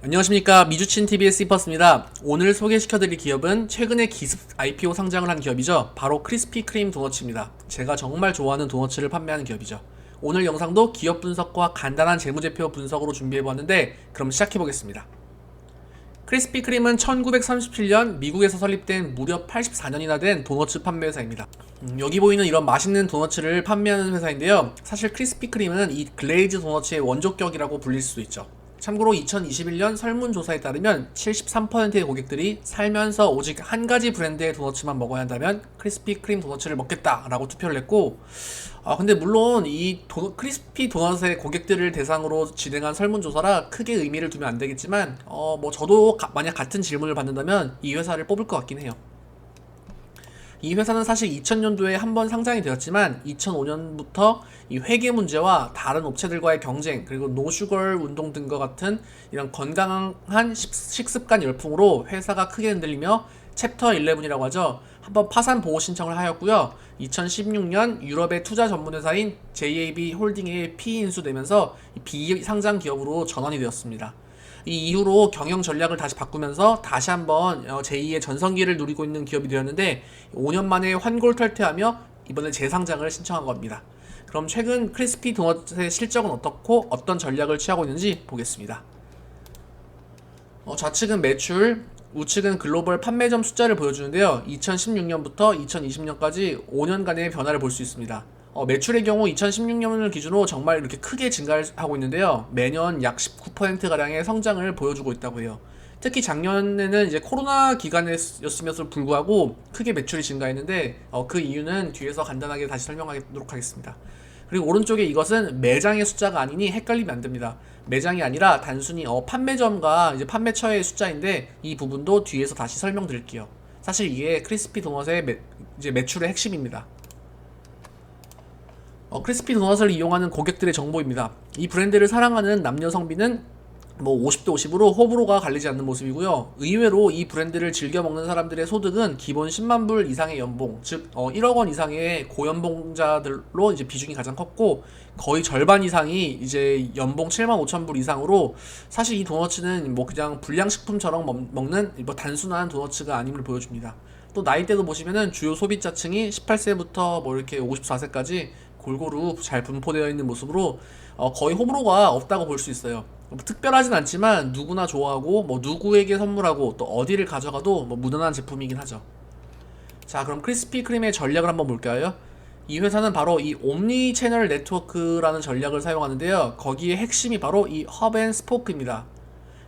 안녕하십니까. 미주친 TV의 씨퍼스입니다. 오늘 소개시켜드릴 기업은 최근에 기습 IPO 상장을 한 기업이죠. 바로 크리스피 크림 도너츠입니다. 제가 정말 좋아하는 도너츠를 판매하는 기업이죠. 오늘 영상도 기업 분석과 간단한 재무제표 분석으로 준비해보았는데 그럼 시작해보겠습니다. 크리스피 크림은 1937년 미국에서 설립된 무려 84년이나 된 도너츠 판매 회사입니다. 여기 보이는 이런 맛있는 도너츠를 판매하는 회사인데요. 사실 크리스피 크림은 이 글레이즈 도너츠의 원조격이라고 불릴 수도 있죠. 참고로 2021년 설문조사에 따르면 73%의 고객들이 살면서 오직 한 가지 브랜드의 도너츠만 먹어야 한다면 크리스피 크림 도너츠를 먹겠다라고 투표를 했고, 근데 물론 이 크리스피 도넛의 고객들을 대상으로 진행한 설문조사라 크게 의미를 두면 안 되겠지만, 뭐 저도 만약 같은 질문을 받는다면 이 회사를 뽑을 것 같긴 해요. 이 회사는 사실 2000년도에 한번 상장이 되었지만 2005년부터 이 회계 문제와 다른 업체들과의 경쟁, 그리고 노슈거 운동 등과 같은 이런 건강한 식습관 열풍으로 회사가 크게 흔들리며 챕터 11이라고 하죠. 한번 파산 보호 신청을 하였고요. 2016년 유럽의 투자 전문 회사인 JAB 홀딩에 피인수되면서 비상장 기업으로 전환이 되었습니다. 이 이후로 경영 전략을 다시 바꾸면서 다시 한번 제2의 전성기를 누리고 있는 기업이 되었는데 5년 만에 환골 탈퇴하며 이번에 재상장을 신청한 겁니다. 그럼 최근 크리스피 도넛의 실적은 어떻고 어떤 전략을 취하고 있는지 보겠습니다. 좌측은 매출, 우측은 글로벌 판매점 숫자를 보여주는데요. 2016년부터 2020년까지 5년간의 변화를 볼 수 있습니다. 매출의 경우 2016년을 기준으로 정말 이렇게 크게 증가하고 있는데요. 매년 약 19%가량의 성장을 보여주고 있다고 해요. 특히 작년에는 이제 코로나 기간이었음에도 불구하고 크게 매출이 증가했는데 그 이유는 뒤에서 간단하게 다시 설명하도록 하겠습니다. 그리고 오른쪽에 이것은 매장의 숫자가 아니니 헷갈리면 안 됩니다. 매장이 아니라 단순히 판매점과 이제 판매처의 숫자인데 이 부분도 뒤에서 다시 설명드릴게요. 사실 이게 크리스피 도넛의 이제 매출의 핵심입니다. 크리스피 도넛을 이용하는 고객들의 정보입니다. 이 브랜드를 사랑하는 남녀 성비는 뭐 50대 50으로 호불호가 갈리지 않는 모습이고요. 의외로 이 브랜드를 즐겨 먹는 사람들의 소득은 기본 10만 불 이상의 연봉, 즉 1억 원 이상의 고연봉자들로 이제 비중이 가장 컸고 거의 절반 이상이 이제 연봉 7만 5천 불 이상으로 사실 이 도너츠는 뭐 그냥 불량식품처럼 먹는 뭐 단순한 도너츠가 아님을 보여줍니다. 또 나이대도 보시면은 주요 소비자층이 18세부터 뭐 이렇게 54세까지 골고루 잘 분포되어 있는 모습으로 거의 호불호가 없다고 볼 수 있어요. 뭐 특별하진 않지만 누구나 좋아하고 뭐 누구에게 선물하고 또 어디를 가져가도 뭐 무난한 제품이긴 하죠. 자, 그럼 크리스피 크림의 전략을 한번 볼까요? 이 회사는 바로 이 옴니 채널 네트워크라는 전략을 사용하는데요. 거기에 핵심이 바로 이 허브앤스포크입니다.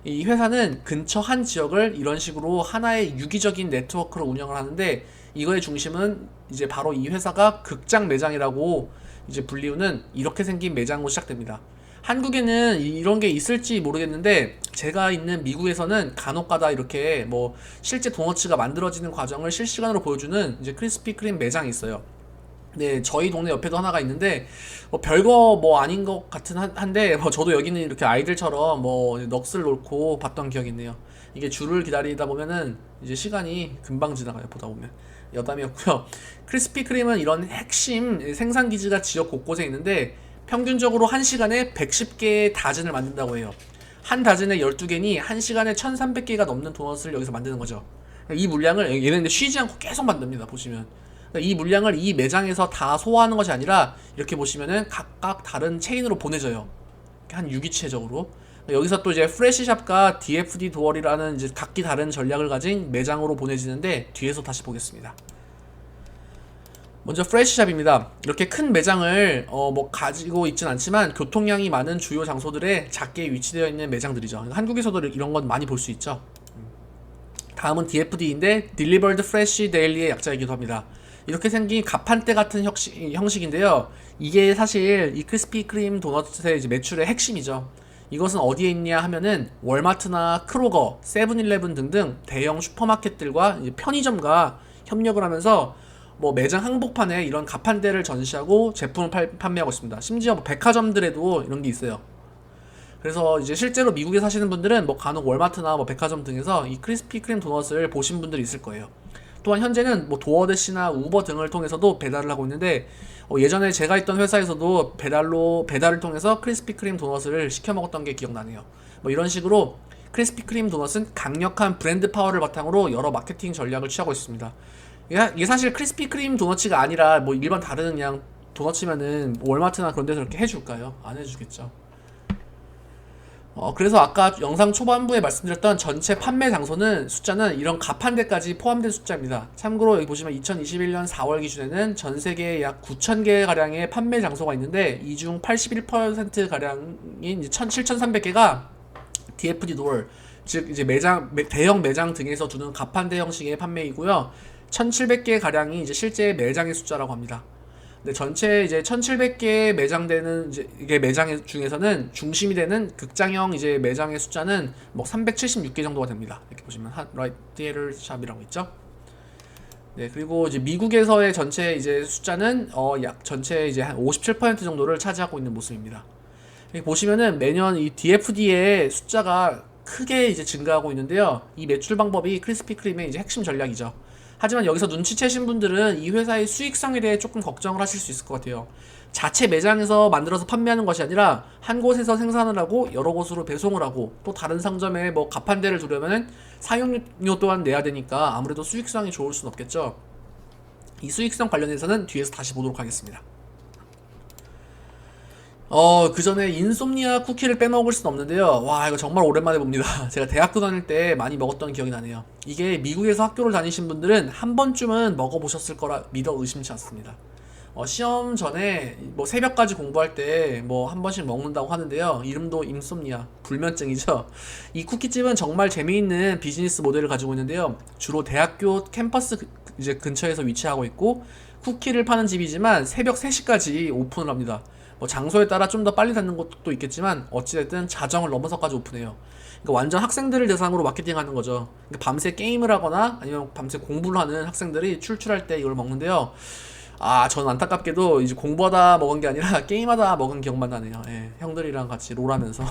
이 회사는 근처 한 지역을 이런 식으로 하나의 유기적인 네트워크로 운영을 하는데 이거의 중심은 이제 바로 이 회사가 극장 매장이라고 이제 불리우는 이렇게 생긴 매장으로 시작됩니다. 한국에는 이런 게 있을지 모르겠는데 제가 있는 미국에서는 간혹가다 이렇게 뭐 실제 도너츠가 만들어지는 과정을 실시간으로 보여주는 이제 크리스피 크림 매장이 있어요. 네, 저희 동네 옆에도 하나가 있는데 별거 뭐 아닌 것 같은 한데 저도 여기는 이렇게 아이들처럼 뭐 넋을 놓고 봤던 기억이 있네요. 이게 줄을 기다리다 보면은 이제 시간이 금방 지나가요. 보다 보면 여담이었고요. 크리스피 크림은 이런 핵심 생산 기지가 지역 곳곳에 있는데 평균적으로 1시간에 110개의 다진을 만든다고 해요. 한 다진에 12개니 1시간에 1300개가 넘는 도넛을 여기서 만드는 거죠. 이 물량을 얘네는 쉬지 않고 계속 만듭니다. 보시면 이 물량을 이 매장에서 다 소화하는 것이 아니라 이렇게 보시면은 각각 다른 체인으로 보내져요. 한 유기체적으로. 여기서 또 이제 프레시샵과 DFD 도어리라는 이제 각기 다른 전략을 가진 매장으로 보내지는데 뒤에서 다시 보겠습니다. 먼저 프레시샵입니다. 이렇게 큰 매장을 뭐 가지고 있진 않지만 교통량이 많은 주요 장소들에 작게 위치되어 있는 매장들이죠. 한국에서도 이런 건 많이 볼 수 있죠. 다음은 DFD인데 Delivered Fresh Daily의 약자이기도 합니다. 이렇게 생긴 가판대 같은 형식인데요. 이게 사실 이 크리스피 크림 도넛의 이제 매출의 핵심이죠. 이것은 어디에 있냐 하면은 월마트나 크로거, 세븐일레븐 등등 대형 슈퍼마켓들과 이제 편의점과 협력을 하면서 뭐 매장 항복판에 이런 가판대를 전시하고 제품을 판매하고 있습니다. 심지어 뭐 백화점들에도 이런 게 있어요. 그래서 이제 실제로 미국에 사시는 분들은 뭐 간혹 월마트나 뭐 백화점 등에서 이 크리스피 크림 도넛을 보신 분들이 있을 거예요. 또한 현재는 뭐 도어대시나 우버 등을 통해서도 배달을 하고 있는데 예전에 제가 있던 회사에서도 배달을 통해서 크리스피 크림 도넛을 시켜 먹었던 게 기억나네요. 뭐 이런 식으로 크리스피 크림 도넛은 강력한 브랜드 파워를 바탕으로 여러 마케팅 전략을 취하고 있습니다. 이게 사실 크리스피 크림 도넛가 아니라 뭐 일반 다른 그냥 도넛이면은 월마트나 그런 데서 이렇게 해줄까요? 안 해주겠죠. 그래서 아까 영상 초반부에 말씀드렸던 전체 판매 장소는 숫자는 이런 가판대까지 포함된 숫자입니다. 참고로 여기 보시면 2021년 4월 기준에는 전 세계에 약 9,000개 가량의 판매 장소가 있는데 이 중 81% 가량인 7,300개가 DFD 도어, 즉 이제 대형 매장 등에서 두는 가판대 형식의 판매이고요. 1,700개 가량이 이제 실제 매장의 숫자라고 합니다. 근데 전체 이제 1,700개 매장되는 이제 이게 매장 중에서는 중심이 되는 극장형 이제 매장의 숫자는 뭐 376개 정도가 됩니다. 이렇게 보시면 라이트 디에터 샵이라고 있죠. 네, 그리고 이제 미국에서의 전체 이제 숫자는 약 전체 이제 한 57% 정도를 차지하고 있는 모습입니다. 여기 보시면은 매년 이 DFD의 숫자가 크게 이제 증가하고 있는데요. 이 매출 방법이 크리스피 크림의 이제 핵심 전략이죠. 하지만 여기서 눈치채신 분들은 이 회사의 수익성에 대해 조금 걱정을 하실 수 있을 것 같아요. 자체 매장에서 만들어서 판매하는 것이 아니라 한 곳에서 생산을 하고 여러 곳으로 배송을 하고 또 다른 상점에 뭐 가판대를 두려면 사용료 또한 내야 되니까 아무래도 수익성이 좋을 순 없겠죠. 이 수익성 관련해서는 뒤에서 다시 보도록 하겠습니다. 그 전에 인솜니아 쿠키를 빼먹을 순 없는데요. 와, 이거 정말 오랜만에 봅니다. 제가 대학교 다닐 때 많이 먹었던 기억이 나네요. 이게 미국에서 학교를 다니신 분들은 한 번쯤은 먹어보셨을 거라 믿어 의심치 않습니다. 시험 전에 뭐 새벽까지 공부할 때 뭐 한 번씩 먹는다고 하는데요. 이름도 인솜니아, 불면증이죠. 이 쿠키집은 정말 재미있는 비즈니스 모델을 가지고 있는데요. 주로 대학교 캠퍼스 이제 근처에서 위치하고 있고 쿠키를 파는 집이지만 새벽 3시까지 오픈을 합니다. 뭐 장소에 따라 좀 더 빨리 닫는 곳도 있겠지만 어찌됐든 자정을 넘어서까지 오픈해요. 그러니까 완전 학생들을 대상으로 마케팅하는 거죠. 그러니까 밤새 게임을 하거나 아니면 밤새 공부를 하는 학생들이 출출할 때 이걸 먹는데요. 저는 안타깝게도 이제 공부하다 먹은 게 아니라 게임하다 먹은 기억만 나네요. 예, 형들이랑 같이 롤하면서.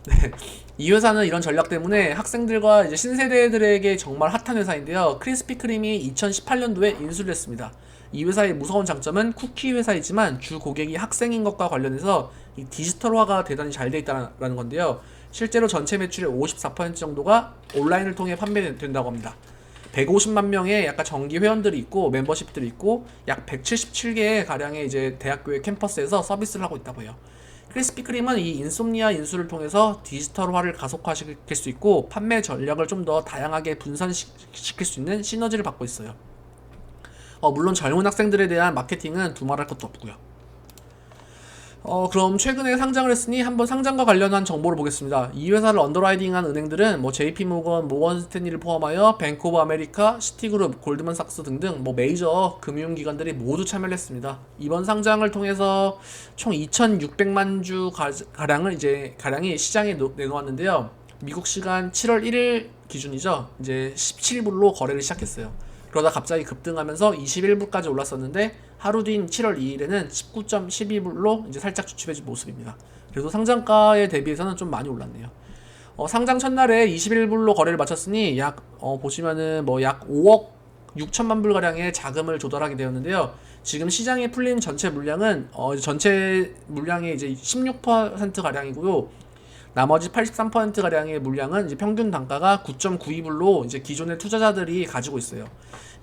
네. 이 회사는 이런 전략 때문에 학생들과 이제 신세대들에게 정말 핫한 회사인데요. 크리스피 크림이 2018년도에 인수를 했습니다. 이 회사의 무서운 장점은 쿠키 회사이지만 주 고객이 학생인 것과 관련해서 이 디지털화가 대단히 잘 돼 있다는 건데요. 실제로 전체 매출의 54% 정도가 온라인을 통해 판매된다고 합니다. 150만 명의 약간 정기 회원들이 있고 멤버십들이 있고 약 177개의 가량의 이제 대학교의 캠퍼스에서 서비스를 하고 있다고 해요. 크리스피 크림은 이 인솜니아 인수를 통해서 디지털화를 가속화시킬 수 있고 판매 전략을 좀 더 다양하게 분산시킬 수 있는 시너지를 받고 있어요. 물론 젊은 학생들에 대한 마케팅은 두말할 것도 없고요. 그럼 최근에 상장을 했으니 한번 상장과 관련한 정보를 보겠습니다. 이 회사를 언더라이딩한 은행들은 뭐 JP모건, 모건스탠리를 포함하여 뱅크 오브 아메리카, 시티그룹, 골드만삭스 등등 뭐 메이저 금융기관들이 모두 참여를 했습니다. 이번 상장을 통해서 총 2,600만 주 가량이 시장에 내놓았는데요. 미국 시간 7월 1일 기준이죠. 이제 17불로 거래를 시작했어요. 그러다 갑자기 급등하면서 21불까지 올랐었는데 하루 뒤인 7월 2일에는 19.12불로 이제 살짝 주춤해진 모습입니다. 그래도 상장가에 대비해서는 좀 많이 올랐네요. 상장 첫날에 21불로 거래를 마쳤으니 보시면은 뭐 약 5억 6천만 불 가량의 자금을 조달하게 되었는데요. 지금 시장에 풀린 전체 물량은 전체 물량의 이제 16% 가량이고요. 나머지 83%가량의 물량은 이제 평균 단가가 9.92불로 이제 기존의 투자자들이 가지고 있어요.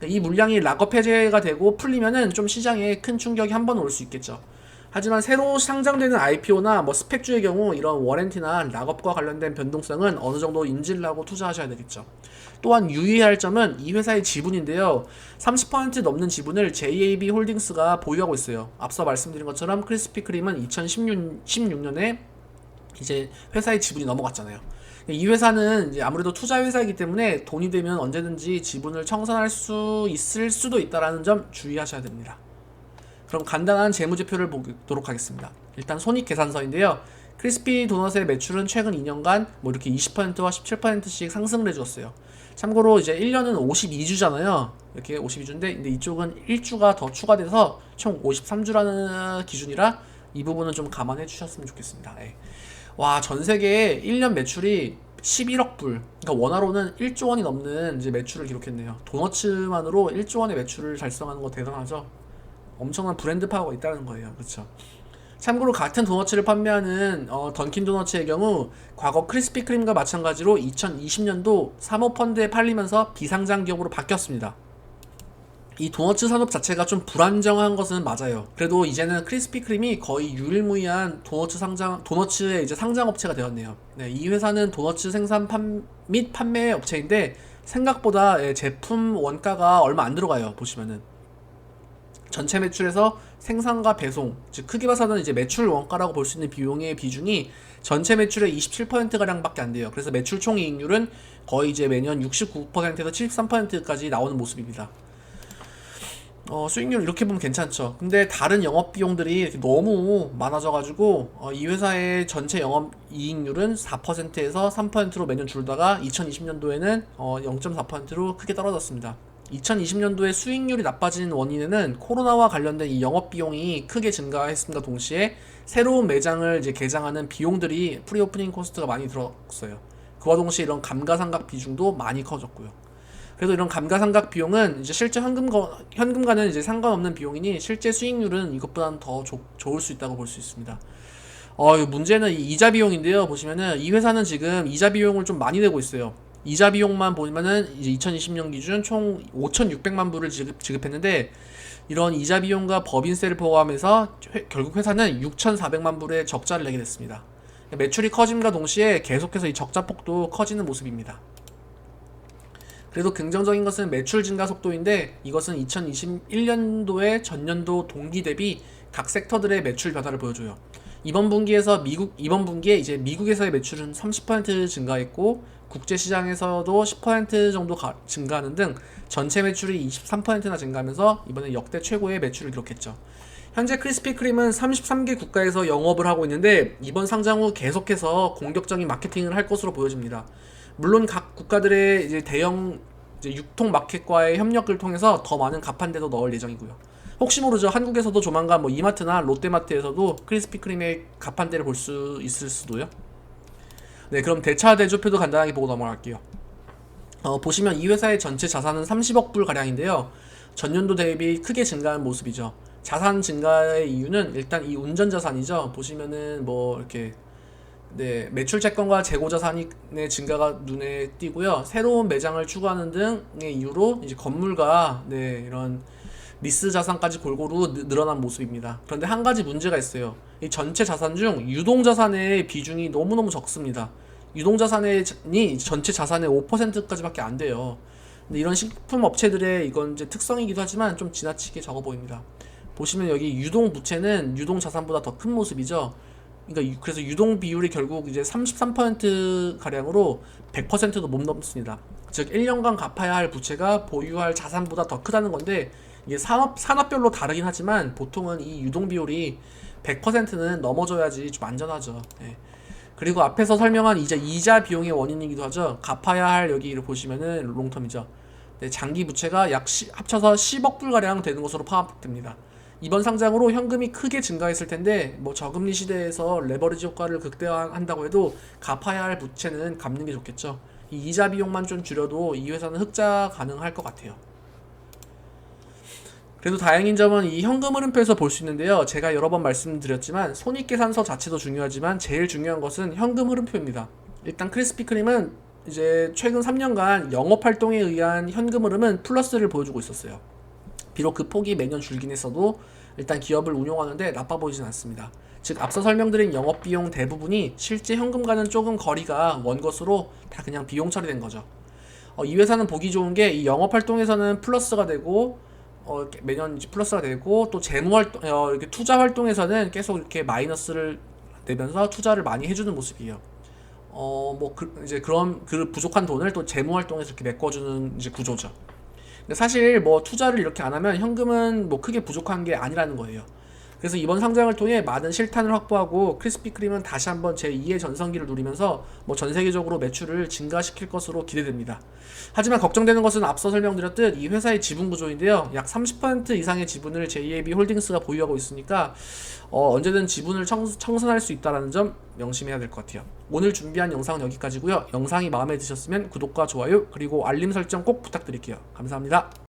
이 물량이 락업 해제가 되고 풀리면은 좀 시장에 큰 충격이 한 번 올 수 있겠죠. 하지만 새로 상장되는 IPO나 뭐 스펙주의 경우 이런 워런티나 락업과 관련된 변동성은 어느 정도 인지를 하고 투자하셔야 되겠죠. 또한 유의해야 할 점은 이 회사의 지분인데요. 30% 넘는 지분을 JAB 홀딩스가 보유하고 있어요. 앞서 말씀드린 것처럼 크리스피 크림은 2016년에 이제 회사의 지분이 넘어갔잖아요. 이 회사는 이제 아무래도 투자 회사이기 때문에 돈이 되면 언제든지 지분을 청산할 수 있을 수도 있다라는 점 주의하셔야 됩니다. 그럼 간단한 재무제표를 보도록 하겠습니다. 일단 손익계산서인데요. 크리스피 도넛의 매출은 최근 2년간 뭐 이렇게 20%와 17%씩 상승을 해주었어요. 참고로 이제 1년은 52주잖아요. 이렇게 52주인데 근데 이쪽은 1주가 더 추가돼서 총 53주라는 기준이라 이 부분은 좀 감안해 주셨으면 좋겠습니다. 예. 와, 전 세계에 1년 매출이 11억 불. 그러니까 원화로는 1조 원이 넘는 이제 매출을 기록했네요. 도너츠만으로 1조 원의 매출을 달성하는 거 대단하죠. 엄청난 브랜드 파워가 있다는 거예요. 그렇죠? 참고로 같은 도너츠를 판매하는 던킨 도너츠의 경우 과거 크리스피 크림과 마찬가지로 2020년도 사모펀드에 팔리면서 비상장 기업으로 바뀌었습니다. 이 도너츠 산업 자체가 좀 불안정한 것은 맞아요. 그래도 이제는 크리스피 크림이 거의 유일무이한 도너츠의 이제 상장 업체가 되었네요. 네, 이 회사는 도너츠 생산 및 판매 업체인데 생각보다 제품 원가가 얼마 안 들어가요. 보시면은 전체 매출에서 생산과 배송, 즉 크게 봐서는 이제 매출 원가라고 볼 수 있는 비용의 비중이 전체 매출의 27%가량밖에 안 돼요. 그래서 매출 총이익률은 거의 이제 매년 69%에서 73%까지 나오는 모습입니다. 수익률 이렇게 보면 괜찮죠. 근데 다른 영업 비용들이 이렇게 너무 많아져가지고 이 회사의 전체 영업 이익률은 4%에서 3%로 매년 줄다가 2020년도에는 0.4%로 크게 떨어졌습니다. 2020년도에 수익률이 나빠진 원인에는 코로나와 관련된 이 영업 비용이 크게 증가했음과 동시에 새로운 매장을 이제 개장하는 비용들이 프리오프닝 코스트가 많이 들었어요. 그와 동시에 이런 감가상각 비중도 많이 커졌고요. 그래도 이런 감가상각 비용은 이제 실제 현금과는 이제 상관없는 비용이니 실제 수익률은 이것보다는 더 좋을 수 있다고 볼 수 있습니다. 문제는 이 이자 비용인데요. 보시면은 이 회사는 지금 이자 비용을 좀 많이 내고 있어요. 이자 비용만 보면은 이제 2020년 기준 총 5,600만 불을 지급했는데 이런 이자 비용과 법인세를 포함해서 결국 회사는 6,400만 불의 적자를 내게 됐습니다. 매출이 커짐과 동시에 계속해서 이 적자 폭도 커지는 모습입니다. 그래도 긍정적인 것은 매출 증가 속도인데 이것은 2021년도에 전년도 동기 대비 각 섹터들의 매출 변화를 보여줘요. 이번 분기에 이제 미국에서의 매출은 30% 증가했고 국제 시장에서도 10% 정도 증가하는 등 전체 매출이 23%나 증가하면서 이번에 역대 최고의 매출을 기록했죠. 현재 크리스피 크림은 33개 국가에서 영업을 하고 있는데 이번 상장 후 계속해서 공격적인 마케팅을 할 것으로 보여집니다. 물론 각 국가들의 이제 대형 이제 유통 마켓과의 협력을 통해서 더 많은 가판대도 넣을 예정이고요. 혹시 모르죠. 한국에서도 조만간 뭐 이마트나 롯데마트에서도 크리스피 크림의 가판대를 볼 수 있을 수도요. 네, 그럼 대차 대조표도 간단하게 보고 넘어갈게요. 보시면 이 회사의 전체 자산은 30억 불 가량인데요. 전년도 대비 크게 증가한 모습이죠. 자산 증가의 이유는 일단 이 운전 자산이죠. 보시면은 뭐 이렇게 매출 채권과 재고 자산의 증가가 눈에 띄고요. 새로운 매장을 추구하는 등의 이유로 이제 건물과 이런 리스 자산까지 골고루 늘어난 모습입니다. 그런데 한 가지 문제가 있어요. 이 전체 자산 중 유동 자산의 비중이 너무너무 적습니다. 유동 자산이 전체 자산의 5%까지밖에 안 돼요. 근데 이런 식품 업체들의 이건 이제 특성이기도 하지만 좀 지나치게 적어 보입니다. 보시면 여기 유동 부채는 유동 자산보다 더 큰 모습이죠. 그러니까 그래서 유동 비율이 결국 이제 33% 가량으로 100%도 못 넘습니다. 즉 1년간 갚아야 할 부채가 보유할 자산보다 더 크다는 건데 이게 산업별로 다르긴 하지만 보통은 이 유동 비율이 100%는 넘어져야지 좀 안전하죠. 예. 그리고 앞에서 설명한 이제 이자 비용의 원인이기도 하죠. 갚아야 할 여기를 보시면은 롱텀이죠. 장기 부채가 합쳐서 10억 불 가량 되는 것으로 파악됩니다. 이번 상장으로 현금이 크게 증가했을 텐데 뭐 저금리 시대에서 레버리지 효과를 극대화한다고 해도 갚아야 할 부채는 갚는 게 좋겠죠. 이 이자 비용만 좀 줄여도 이 회사는 흑자 가능할 것 같아요. 그래도 다행인 점은 이 현금 흐름표에서 볼 수 있는데요. 제가 여러 번 말씀드렸지만 손익계산서 자체도 중요하지만 제일 중요한 것은 현금 흐름표입니다. 일단 크리스피 크림은 이제 최근 3년간 영업활동에 의한 현금 흐름은 플러스를 보여주고 있었어요. 비록 그 폭이 매년 줄긴 했어도 일단 기업을 운용하는데 나빠 보이진 않습니다. 즉 앞서 설명드린 영업비용 대부분이 실제 현금과는 조금 거리가 먼 것으로 다 그냥 비용 처리된 거죠. 이 회사는 보기 좋은 게 이 영업활동에서는 플러스가 되고 매년 이제 플러스가 되고 또 재무활동 이렇게 투자 활동에서는 계속 이렇게 마이너스를 내면서 투자를 많이 해주는 모습이에요. 이제 그런 그 부족한 돈을 또 재무활동에서 이렇게 메꿔주는 이제 구조죠. 근데 사실 뭐 투자를 이렇게 안 하면 현금은 뭐 크게 부족한 게 아니라는 거예요. 그래서 이번 상장을 통해 많은 실탄을 확보하고 크리스피 크림은 다시 한번 제2의 전성기를 누리면서 뭐 전 세계적으로 매출을 증가시킬 것으로 기대됩니다. 하지만 걱정되는 것은 앞서 설명드렸듯 이 회사의 지분 구조인데요. 약 30% 이상의 지분을 JAB 홀딩스가 보유하고 있으니까 언제든 지분을 청산할 수 있다는 점 명심해야 될 것 같아요. 오늘 준비한 영상은 여기까지고요. 영상이 마음에 드셨으면 구독과 좋아요 그리고 알림 설정 꼭 부탁드릴게요. 감사합니다.